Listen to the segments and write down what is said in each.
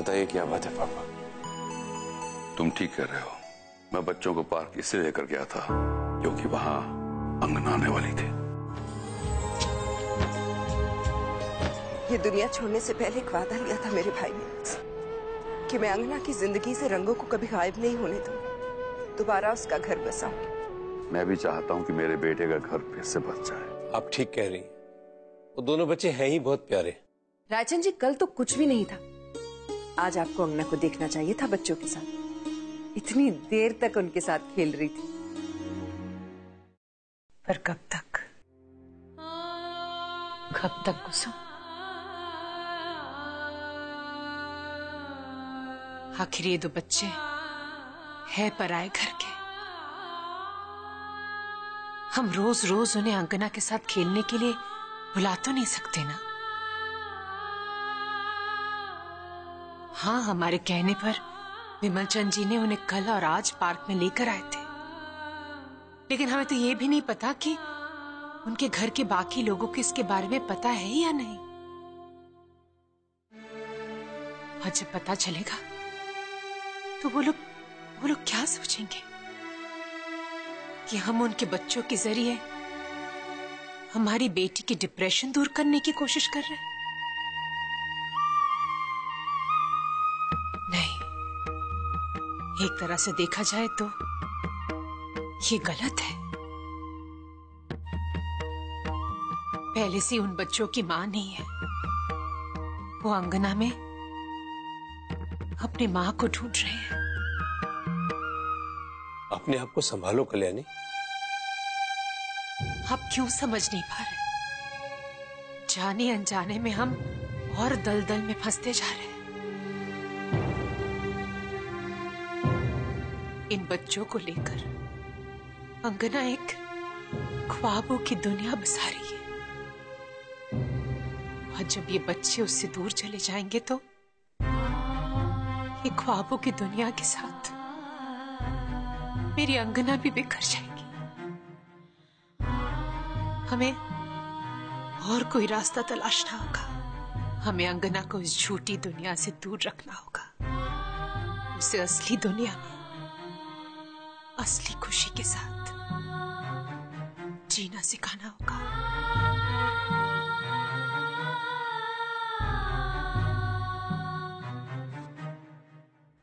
बताइए क्या बात है पापा। तुम ठीक कह रहे हो। मैं बच्चों को पार्क इसलिए लेकर गया था क्योंकि वहां अंगना आने वाली थी। ये दुनिया छोड़ने से पहले एक वादा लिया था मेरे भाई ने कि मैं अंगना की जिंदगी से रंगों को कभी गायब नहीं होने दूं, दोबारा उसका घर बसाऊं। मैं भी चाहता हूं कि मेरे बेटे का घर फिर से बस जाए। आप ठीक कह रही हैं, वो दोनों बच्चे हैं ही बहुत प्यारे। रायचंद जी, कल तो कुछ भी नहीं था, आज आपको अंगना को देखना चाहिए था बच्चों के साथ। इतनी देर तक उनके साथ खेल रही थी, पर कब तक कुसुम? आखिर ये दो बच्चे है पराए घर के। हम रोज रोज उन्हें अंगना के साथ खेलने के लिए बुला तो नहीं सकते ना। हाँ, हमारे कहने पर विमल चंद जी ने उन्हें कल और आज पार्क में लेकर आए थे, लेकिन हमें तो ये भी नहीं पता कि उनके घर के बाकी लोगों को इसके बारे में पता है या नहीं। और जब पता चलेगा तो वो लोग क्या सोचेंगे कि हम उनके बच्चों के जरिए हमारी बेटी की डिप्रेशन दूर करने की कोशिश कर रहे हैं। नहीं, एक तरह से देखा जाए तो ये गलत है। पहले से उन बच्चों की मां नहीं है, वो अंगना में अपनी मां को ढूंढ रहे हैं। अपने आप को संभालो कल्याणी। आप क्यों समझ नहीं पा रहे? जाने अनजाने में हम और दलदल में फंसते जा रहे हैं। इन बच्चों को लेकर अंगना एक ख्वाबों की दुनिया बसा रही है, और जब ये बच्चे उससे दूर चले जाएंगे तो ये ख्वाबों की दुनिया के साथ मेरी अंगना भी बिखर जाएगी। हमें और कोई रास्ता तलाशना होगा। हमें अंगना को इस झूठी दुनिया से दूर रखना होगा, उसे असली दुनिया में असली खुशी के साथ जीना सिखाना होगा।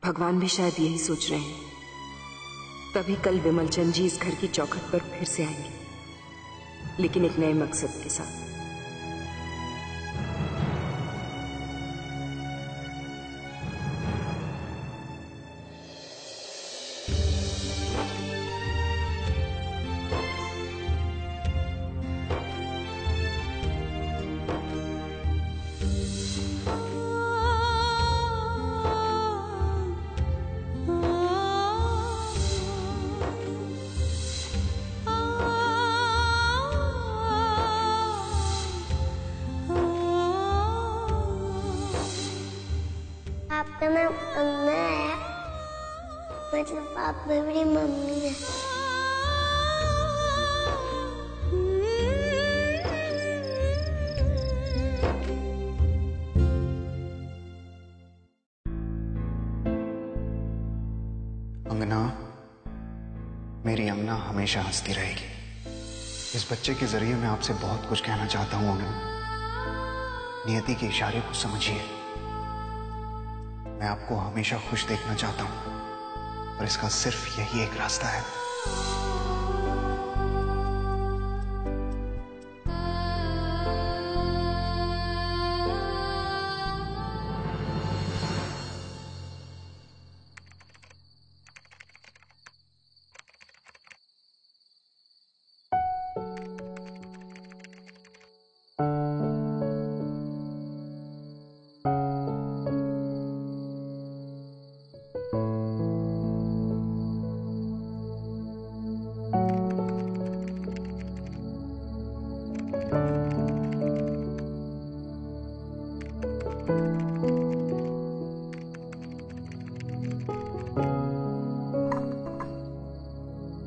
भगवान भी शायद यही सोच रहे हैं, तभी कल विमल चंद जी इस घर की चौखट पर फिर से आएंगे, लेकिन एक नए मकसद के साथ। आपका नाम अंगना है, मतलब आप मेरी मम्मी है। अंगना, मेरी अंगना हमेशा हंसती रहेगी। इस बच्चे के जरिए मैं आपसे बहुत कुछ कहना चाहता हूं अंगना। नियति के इशारे को समझिए। मैं आपको हमेशा खुश देखना चाहता हूं, और इसका सिर्फ यही एक रास्ता है।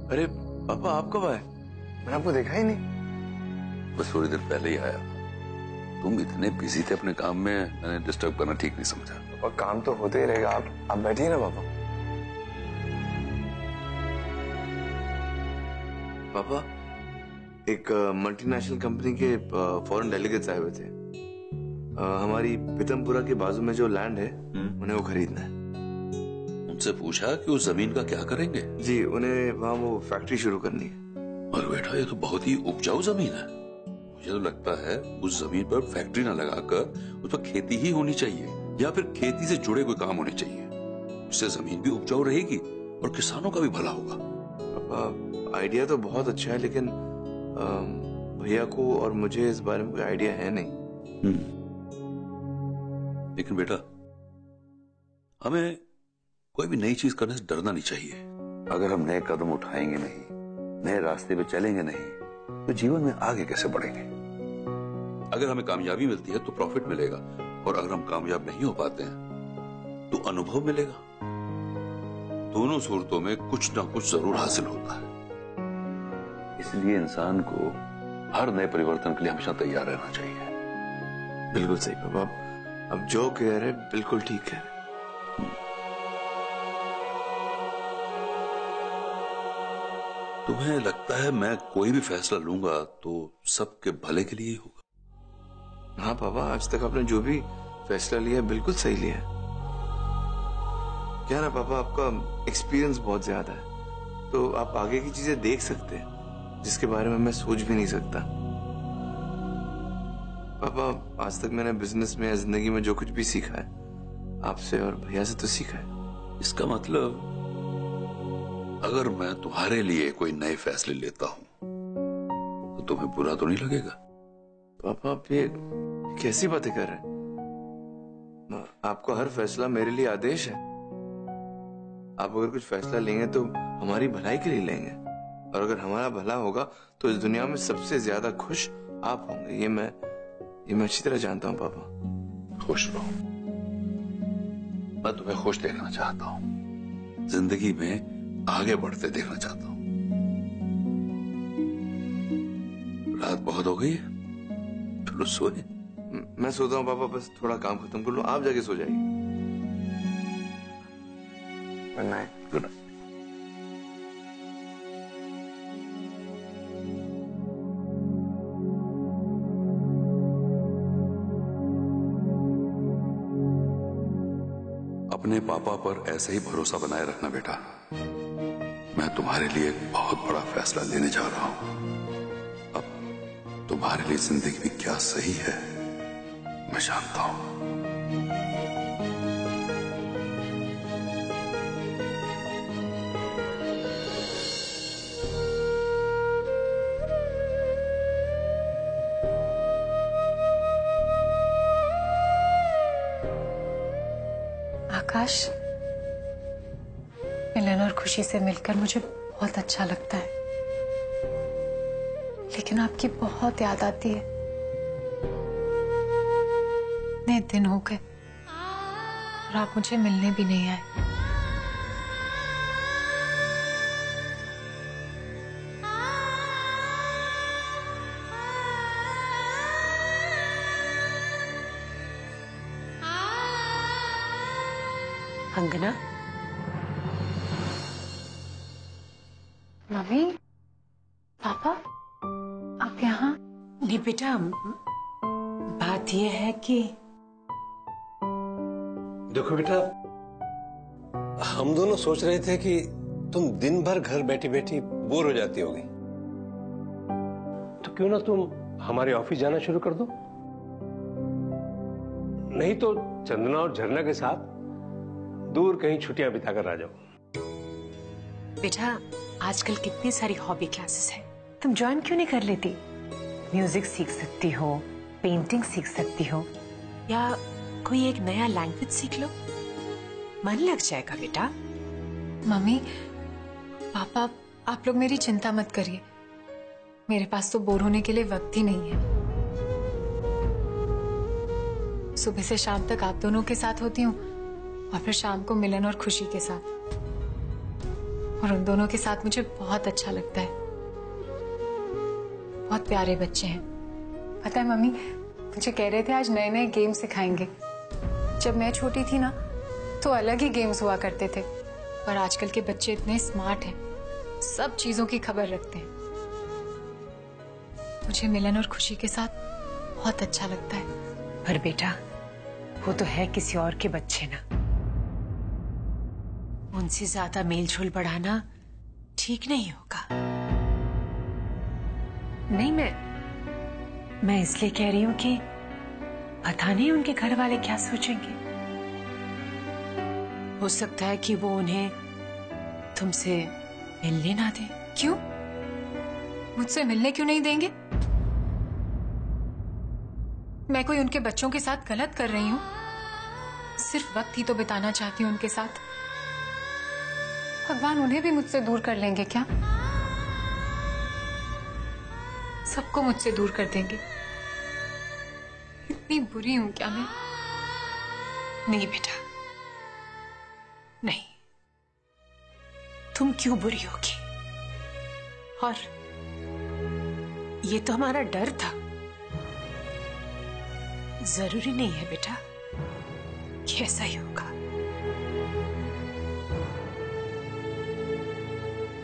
अरे पापा, आप कब आए? मैंने आपको देखा ही नहीं। बस थोड़ी देर पहले ही आया। तुम इतने बिजी थे अपने काम में, मैंने डिस्टर्ब करना ठीक नहीं समझा। और काम तो होते ही रहेगा। आप बैठिए ना पापा। पापा, एक मल्टीनेशनल कंपनी के फॉरेन डेलीगेट्स आए हुए थे। हमारी पीतमपुरा के बाजू में जो लैंड है उन्हें वो खरीदना है। उनसे पूछा कि उस जमीन का क्या करेंगे? जी, उन्हें वहाँ वो फैक्ट्री शुरू करनी है। और बेटा, ये तो बहुत ही उपजाऊ जमीन है। मुझे तो लगता है उस जमीन पर फैक्ट्री ना लगाकर उस पर खेती ही होनी चाहिए, या फिर खेती से जुड़े कोई काम होने चाहिए। उससे जमीन भी उपजाऊ रहेगी और किसानों का भी भला होगा। पापा, आइडिया तो बहुत अच्छा है, लेकिन भैया को और मुझे इस बारे में कोई आइडिया है नहीं। लेकिन बेटा, हमें कोई भी नई चीज करने से डरना नहीं चाहिए। अगर हम नए कदम उठाएंगे नहीं, नए रास्ते पे चलेंगे नहीं, तो जीवन में आगे कैसे बढ़ेंगे? अगर हमें कामयाबी मिलती है तो प्रॉफिट मिलेगा, और अगर हम कामयाब नहीं हो पाते हैं तो अनुभव मिलेगा। दोनों सूरतों में कुछ ना कुछ जरूर हासिल होता है। इसलिए इंसान को हर नए परिवर्तन के लिए हमेशा तैयार रहना चाहिए। बिल्कुल सही पापा, अब जो कह रहे बिल्कुल ठीक है। तुम्हें लगता है मैं कोई भी फैसला लूंगा तो सबके भले के लिए ही होगा? हाँ पापा, आज तक आपने जो भी फैसला लिया है बिल्कुल सही लिया है। क्या ना पापा, आपका एक्सपीरियंस बहुत ज्यादा है, तो आप आगे की चीजें देख सकते हैं जिसके बारे में मैं सोच भी नहीं सकता। पापा, आज तक मैंने बिजनेस में या जिंदगी में जो कुछ भी सीखा है आपसे और भैया से तो सीखा है। इसका मतलब अगर मैं तुम्हारे लिए कोई नए फैसले लेता हूं तो तुम्हें बुरा तो नहीं लगेगा? पापा, आप ये कैसी बातें कर रहे हैं? आपका हर फैसला मेरे लिए आदेश है। आप अगर कुछ फैसला लेंगे तो हमारी भलाई के लिए लेंगे, और अगर हमारा भला होगा तो इस दुनिया में सबसे ज्यादा खुश आप होंगे। ये मैं अच्छी तरह जानता हूँ पापा। खुश रहो। मैं तुम्हें खुश देखना चाहता हूँ, जिंदगी में आगे बढ़ते देखना चाहता हूँ। रात बहुत हो गई है, चलो सोए। मैं सोता हूँ पापा, बस थोड़ा काम खत्म कर लो, आप जाके सो जाइए। Good night. Good night. अपने पापा पर ऐसे ही भरोसा बनाए रखना बेटा। मैं तुम्हारे लिए एक बहुत बड़ा फैसला लेने जा रहा हूं। अब तुम्हारे लिए जिंदगी में क्या सही है मैं जानता हूं। आकाश, मिलन और खुशी से मिलकर मुझे बहुत अच्छा लगता है, लेकिन आपकी बहुत याद आती है। इतने दिन हो गए और आप मुझे मिलने भी नहीं आए। अंगना, मम्मी, पापा, आप यहाँ? नहीं बेटा, बात यह है कि देखो बेटा, हम दोनों सोच रहे थे कि तुम दिन भर घर बैठी बैठी बोर हो जाती होगी, तो क्यों ना तुम हमारे ऑफिस जाना शुरू कर दो। नहीं तो चंदना और झरना के साथ दूर कहीं छुट्टियां बिताकर आ जाओ। बेटा, आजकल कितनी सारी हॉबी क्लासेस हैं, तुम ज्वाइन क्यों नहीं कर लेती? म्यूजिक सीख सकती हो, पेंटिंग सीख सकती हो, या कोई एक नया लैंग्वेज सीख लो, मन लग जाएगा बेटा। मम्मी, पापा, आप लोग मेरी चिंता मत करिए, मेरे पास तो बोर होने के लिए वक्त ही नहीं है। सुबह से शाम तक आप दोनों के साथ होती हूँ, और फिर शाम को मिलन और खुशी के साथ, और उन दोनों के साथ मुझे बहुत अच्छा लगता है। बहुत प्यारे बच्चे हैं। पता है मम्मी, मुझे कह रहे थे आज नए नए गेम सिखाएंगे। जब मैं छोटी थी ना तो अलग ही गेम्स हुआ करते थे, पर आजकल के बच्चे इतने स्मार्ट हैं, सब चीजों की खबर रखते हैं। मुझे मिलन और खुशी के साथ बहुत अच्छा लगता है। पर बेटा, वो तो है किसी और के बच्चे ना, उनसे ज्यादा मेलझोल बढ़ाना ठीक नहीं होगा। नहीं, मैं इसलिए कह रही हूं कि पता नहीं उनके घर वाले क्या सोचेंगे। हो सकता है कि वो उन्हें तुमसे मिलने ना दे। क्यों? मुझसे मिलने क्यों नहीं देंगे? मैं कोई उनके बच्चों के साथ गलत कर रही हूं? सिर्फ वक्त ही तो बिताना चाहती हूं उनके साथ। भगवान उन्हें भी मुझसे दूर कर लेंगे क्या? सबको मुझसे दूर कर देंगे। इतनी बुरी हूं क्या मैं? नहीं बेटा, नहीं, तुम क्यों बुरी होगी? और ये तो हमारा डर था। जरूरी नहीं है बेटा कि ऐसा ही होगा।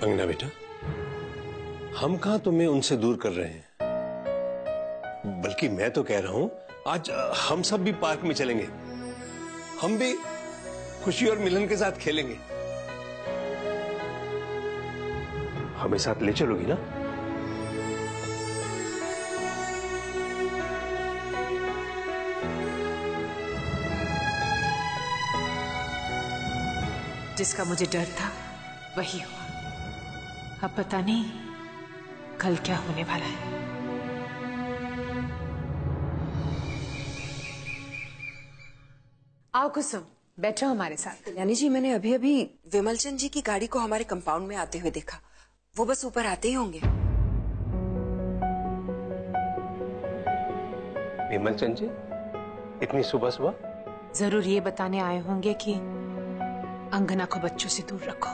अंगना बेटा, हम कहां तुम्हें उनसे दूर कर रहे हैं, बल्कि मैं तो कह रहा हूं आज हम सब भी पार्क में चलेंगे। हम भी खुशी और मिलन के साथ खेलेंगे। हमें साथ ले चलोगी ना? जिसका मुझे डर था वही हुआ। अब पता नहीं कल क्या होने वाला है। आओ कुसुम, बैठो हमारे साथ। कल्याणी जी, मैंने अभी अभी विमलचंद जी की गाड़ी को हमारे कंपाउंड में आते हुए देखा। वो बस ऊपर आते ही होंगे। विमलचंद जी, इतनी सुबह सुबह? जरूर ये बताने आए होंगे कि अंगना को बच्चों से दूर रखो।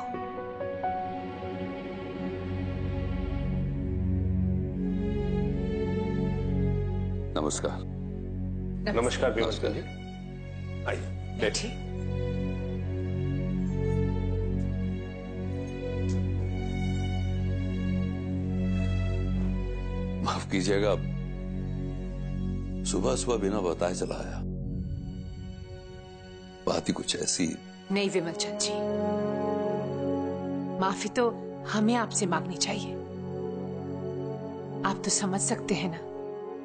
नमस्कार। नमस्कार विमलचंद जी, आइए बैठिए। माफ कीजिएगा, सुबह सुबह बिना बताए चला आया। बात ही कुछ ऐसी। नहीं विमलचंद जी, माफी तो हमें आपसे मांगनी चाहिए। आप तो समझ सकते हैं ना,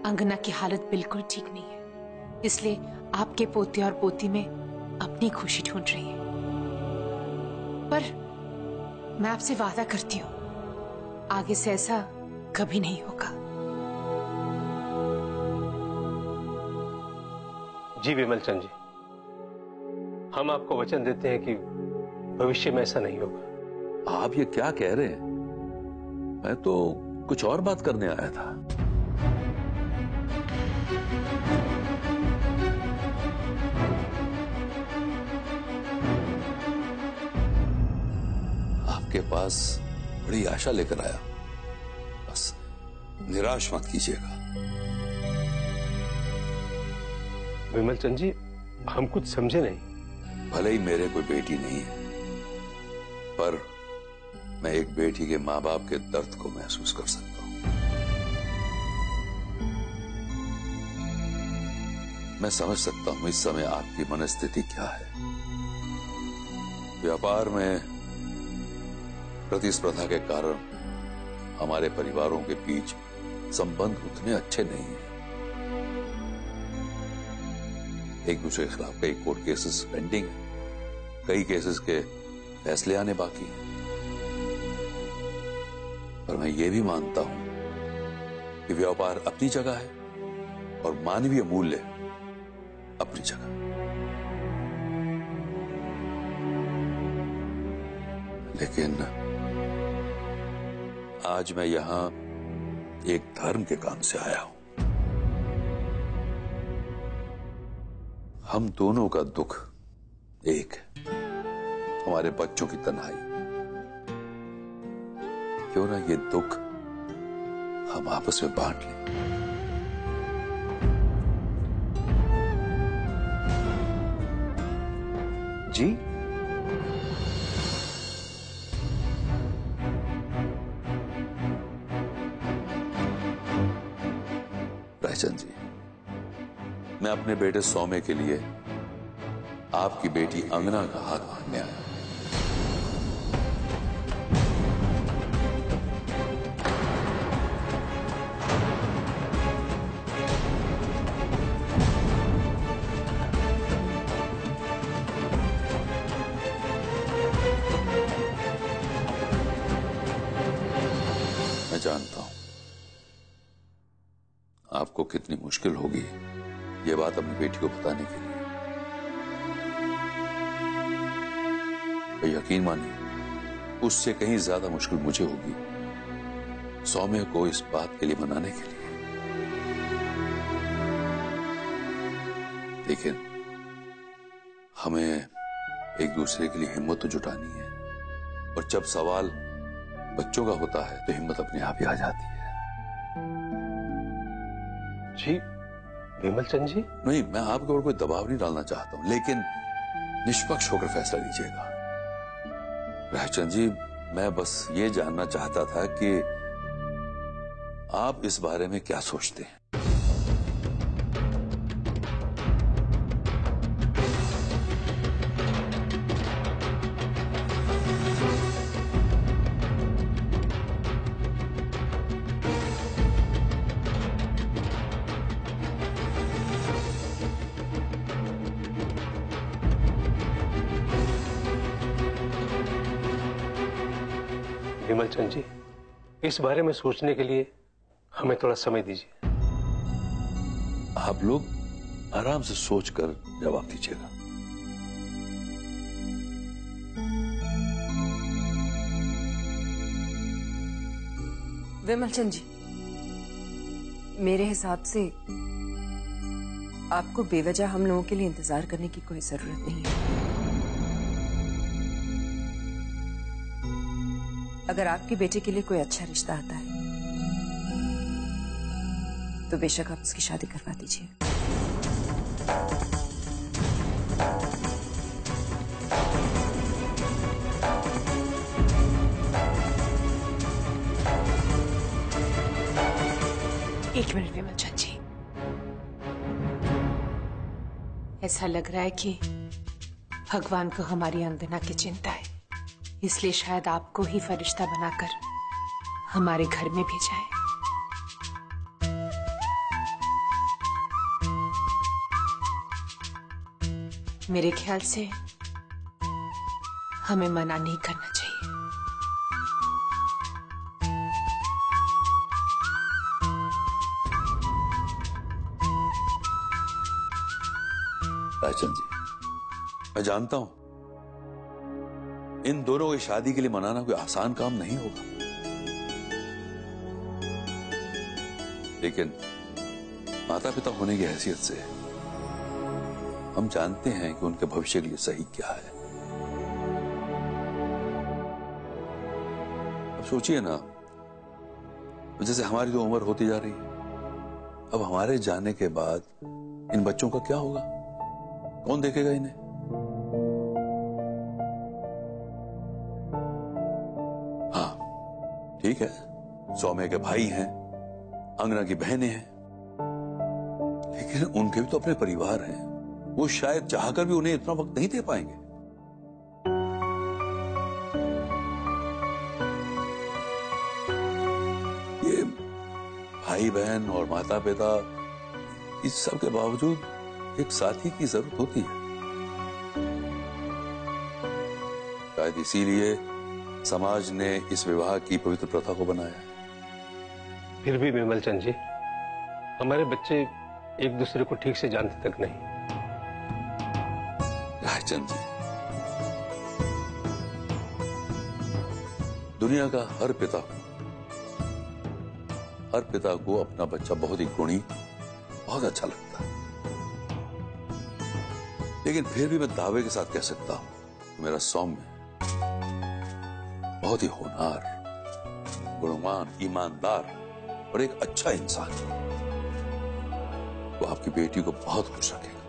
अंगना की हालत बिल्कुल ठीक नहीं है, इसलिए आपके पोते और पोती में अपनी खुशी ढूंढ रही है। पर मैं आपसे वादा करती हूं, आगे से ऐसा कभी नहीं होगा। जी विमलचंद जी, हम आपको वचन देते हैं कि भविष्य में ऐसा नहीं होगा। आप ये क्या कह रहे हैं? मैं तो कुछ और बात करने आया था। आपके पास बड़ी आशा लेकर आया, बस निराश मत कीजिएगा। विमलचंद जी, हम कुछ समझे नहीं। भले ही मेरे कोई बेटी नहीं है, पर मैं एक बेटी के मां बाप के दर्द को महसूस कर सकता हूं। मैं समझ सकता हूं इस समय आपकी मनस्थिति क्या है। व्यापार में प्रतिस्पर्धा के कारण हमारे परिवारों के बीच संबंध उतने अच्छे नहीं हैं। एक दूसरे के खिलाफ कई कोर्ट केसेस पेंडिंग हैं, कई केसेस के फैसले आने बाकी हैं। पर मैं ये भी मानता हूं कि व्यापार अपनी जगह है और मानवीय मूल्य अपनी जगह। लेकिन आज मैं यहां एक धर्म के काम से आया हूं। हम दोनों का दुख एक है, हमारे बच्चों की तन्हाई। क्यों ना ये दुख हम आपस में बांट लें। जी? रायचंद जी, मैं अपने बेटे सौम्य के लिए आपकी बेटी अंगना का हाथ मांगने आया। मैं जानता हूं आपको कितनी मुश्किल होगी ये बात अपनी बेटी को बताने के लिए। यकीन मानिए उससे कहीं ज्यादा मुश्किल मुझे होगी सौम्य को इस बात के लिए मनाने के लिए। लेकिन हमें एक दूसरे के लिए हिम्मत तो जुटानी है, और जब सवाल बच्चों का होता है तो हिम्मत अपने आप ही आ जाती है। जी विमल चंद जी। नहीं, मैं आपके ऊपर कोई दबाव नहीं डालना चाहता हूं, लेकिन निष्पक्ष होकर फैसला लीजिएगा। रायचंद जी, मैं बस ये जानना चाहता था कि आप इस बारे में क्या सोचते हैं। विमल चंद जी, इस बारे में सोचने के लिए हमें थोड़ा समय दीजिए। आप लोग आराम से सोचकर जवाब दीजिएगा। विमल चंद जी, मेरे हिसाब से आपको बेवजह हम लोगों के लिए इंतजार करने की कोई जरूरत नहीं है। अगर आपके बेटे के लिए कोई अच्छा रिश्ता आता है तो बेशक आप उसकी शादी करवा दीजिए। एक मिनट विमल चंद जी, ऐसा लग रहा है कि भगवान को हमारी अंगना की चिंता है, इसलिए शायद आपको ही फरिश्ता बनाकर हमारे घर में भेजा है। मेरे ख्याल से हमें मना नहीं करना चाहिए। रायचंद जी, मैं जानता हूं इन दोनों की शादी के लिए मनाना कोई आसान काम नहीं होगा, लेकिन माता पिता होने की हैसियत से हम जानते हैं कि उनके भविष्य के लिए सही क्या है। अब सोचिए ना, जैसे हमारी तो उम्र होती जा रही है, अब हमारे जाने के बाद इन बच्चों का क्या होगा? कौन देखेगा इन्हें? हाँ ठीक है, सौम्य के भाई हैं, अंगना की बहनें हैं, लेकिन उनके भी तो अपने परिवार हैं। वो शायद चाहकर भी उन्हें इतना वक्त नहीं दे पाएंगे। ये भाई बहन और माता पिता, इस सब के बावजूद एक साथी की जरूरत होती है। शायद इसीलिए समाज ने इस विवाह की पवित्र प्रथा को बनाया। फिर भी विमल चंद जी, हमारे बच्चे एक दूसरे को ठीक से जानते तक नहीं। रायचंद जी, दुनिया का हर पिता को अपना बच्चा बहुत ही गुणी, बहुत अच्छा लगता है, लेकिन फिर भी मैं दावे के साथ कह सकता हूं कि मेरा सौम्य बहुत ही होनहार, गुणवान, ईमानदार और एक अच्छा इंसान। वो आपकी बेटी को बहुत खुश रखेगा।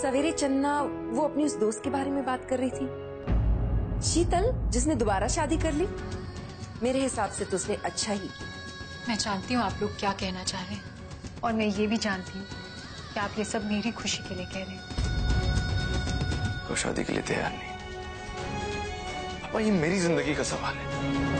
सवेरे चन्ना वो अपनी उस दोस्त के बारे में बात कर रही थी, शीतल, जिसने दोबारा शादी कर ली। मेरे हिसाब से तो उसने अच्छा ही किया। मैं जानती हूँ आप लोग क्या कहना चाह रहे हैं, और मैं ये भी जानती हूँ कि आप ये सब मेरी खुशी के लिए कह रहे हैं। वो शादी के लिए तैयार नहीं। पापा, ये मेरी जिंदगी का सवाल है।